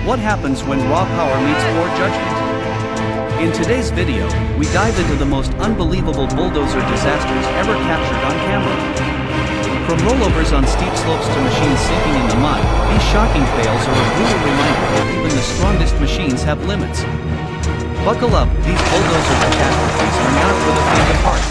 What happens when raw power meets poor judgment? In today's video, we dive into the most unbelievable bulldozer disasters ever captured on camera. From rollovers on steep slopes to machines sinking in the mud, these shocking fails are a brutal reminder that even the strongest machines have limits. Buckle up, these bulldozer catastrophes are not for the faint of heart.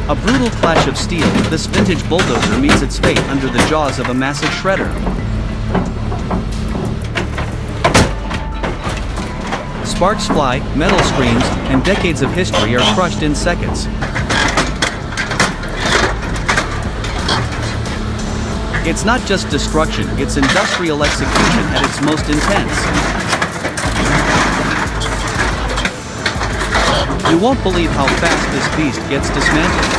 A brutal clash of steel, this vintage bulldozer meets its fate under the jaws of a massive shredder. Sparks fly, metal screams, and decades of history are crushed in seconds. It's not just destruction, it's industrial execution at its most intense. You won't believe how fast this beast gets dismantled.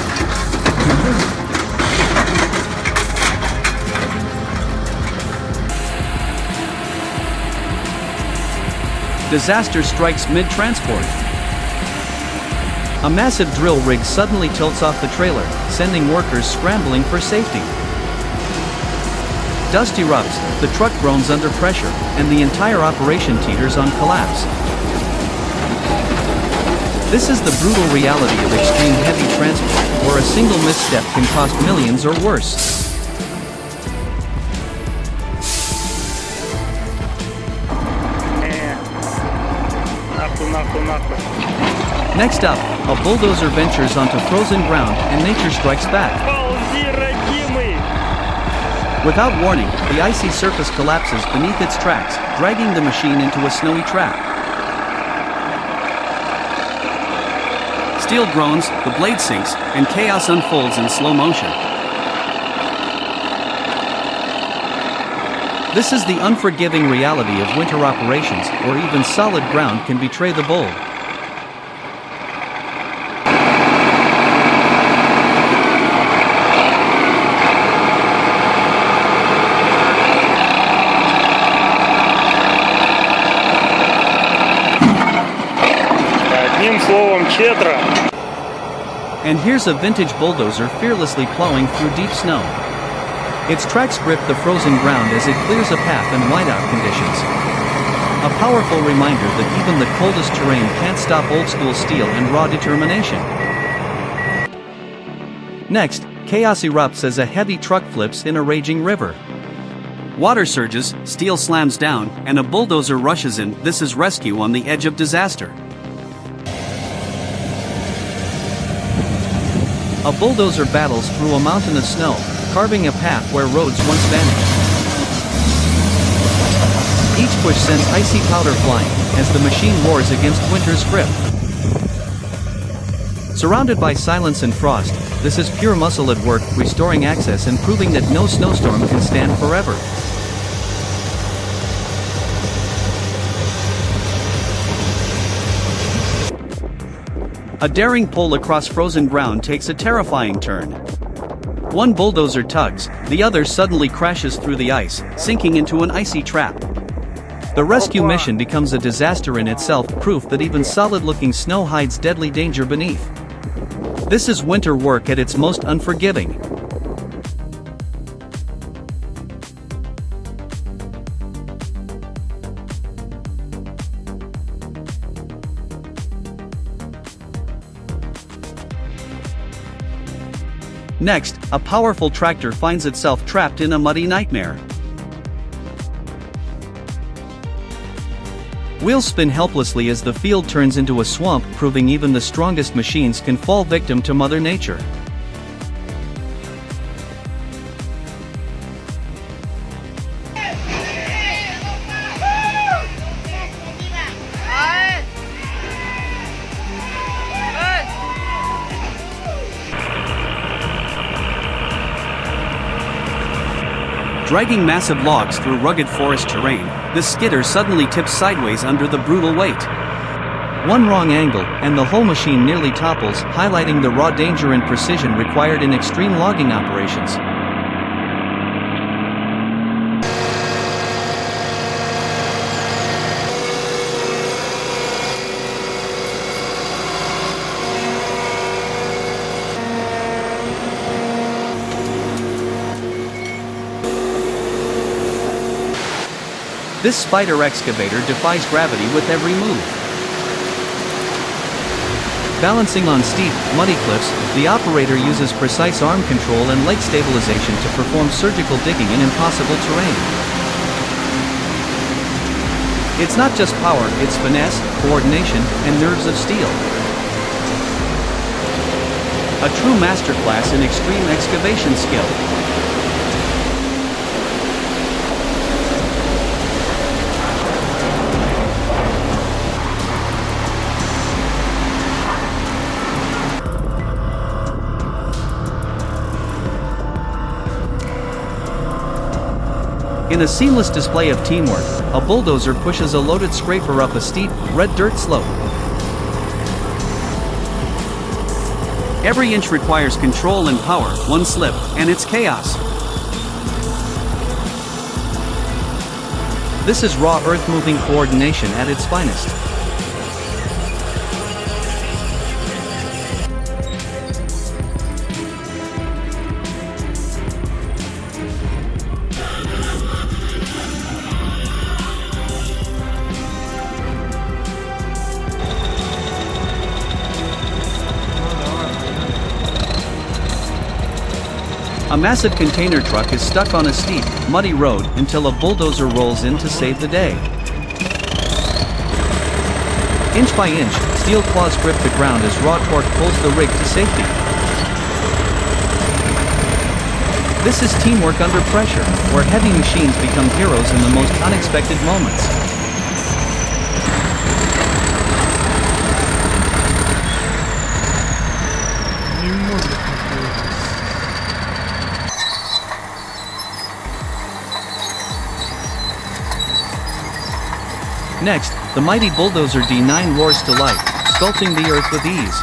Disaster strikes mid-transport. A massive drill rig suddenly tilts off the trailer, sending workers scrambling for safety. Dust erupts, the truck groans under pressure, and the entire operation teeters on collapse. This is the brutal reality of extreme heavy transport, where a single misstep can cost millions or worse. Next up, a bulldozer ventures onto frozen ground and nature strikes back. Without warning, the icy surface collapses beneath its tracks, dragging the machine into a snowy trap. Steel groans, the blade sinks, and chaos unfolds in slow motion. This is the unforgiving reality of winter operations, where even solid ground can betray the bold. And here's a vintage bulldozer fearlessly plowing through deep snow. Its tracks grip the frozen ground as it clears a path in whiteout conditions. A powerful reminder that even the coldest terrain can't stop old-school steel and raw determination. Next, chaos erupts as a heavy truck flips in a raging river. Water surges, steel slams down, and a bulldozer rushes in. This is rescue on the edge of disaster. A bulldozer battles through a mountain of snow, carving a path where roads once vanished. Each push sends icy powder flying, as the machine roars against winter's grip. Surrounded by silence and frost, this is pure muscle at work, restoring access and proving that no snowstorm can stand forever. A daring pull across frozen ground takes a terrifying turn. One bulldozer tugs, the other suddenly crashes through the ice, sinking into an icy trap. The rescue mission becomes a disaster in itself, proof that even solid-looking snow hides deadly danger beneath. This is winter work at its most unforgiving. Next, a powerful tractor finds itself trapped in a muddy nightmare. Wheels spin helplessly as the field turns into a swamp, proving even the strongest machines can fall victim to Mother Nature. Dragging massive logs through rugged forest terrain, this skidder suddenly tips sideways under the brutal weight. One wrong angle, and the whole machine nearly topples, highlighting the raw danger and precision required in extreme logging operations. This spider excavator defies gravity with every move. Balancing on steep, muddy cliffs, the operator uses precise arm control and leg stabilization to perform surgical digging in impossible terrain. It's not just power, it's finesse, coordination, and nerves of steel. A true masterclass in extreme excavation skill. In a seamless display of teamwork, a bulldozer pushes a loaded scraper up a steep, red dirt slope. Every inch requires control and power. One slip, and it's chaos. This is raw earth-moving coordination at its finest. A massive container truck is stuck on a steep, muddy road until a bulldozer rolls in to save the day. Inch by inch, steel claws grip the ground as raw torque pulls the rig to safety. This is teamwork under pressure, where heavy machines become heroes in the most unexpected moments. Next, the mighty Bulldozer D9 roars to life, sculpting the earth with ease.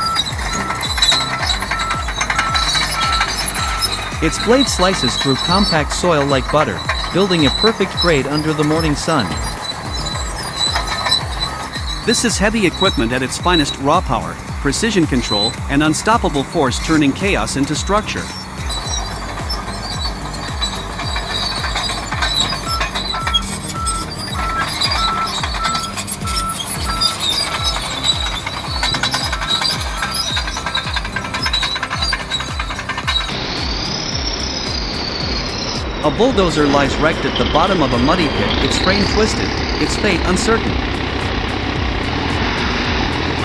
Its blade slices through compact soil like butter, building a perfect grade under the morning sun. This is heavy equipment at its finest: raw power, precision control, and unstoppable force, turning chaos into structure. A bulldozer lies wrecked at the bottom of a muddy pit, its frame twisted, its fate uncertain.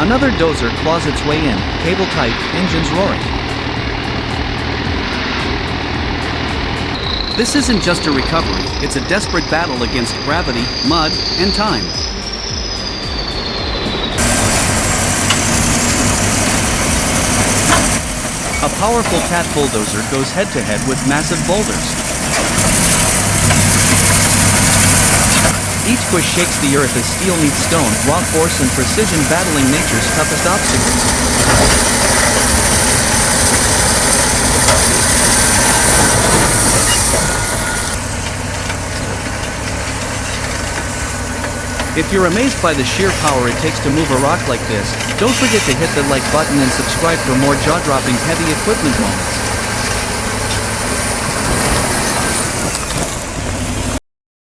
Another dozer claws its way in, cable tight, engines roaring. This isn't just a recovery, it's a desperate battle against gravity, mud, and time. A powerful cat bulldozer goes head-to-head with massive boulders. Each push shakes the earth as steel meets stone, raw force and precision battling nature's toughest obstacles. If you're amazed by the sheer power it takes to move a rock like this, don't forget to hit the like button and subscribe for more jaw-dropping heavy equipment moments.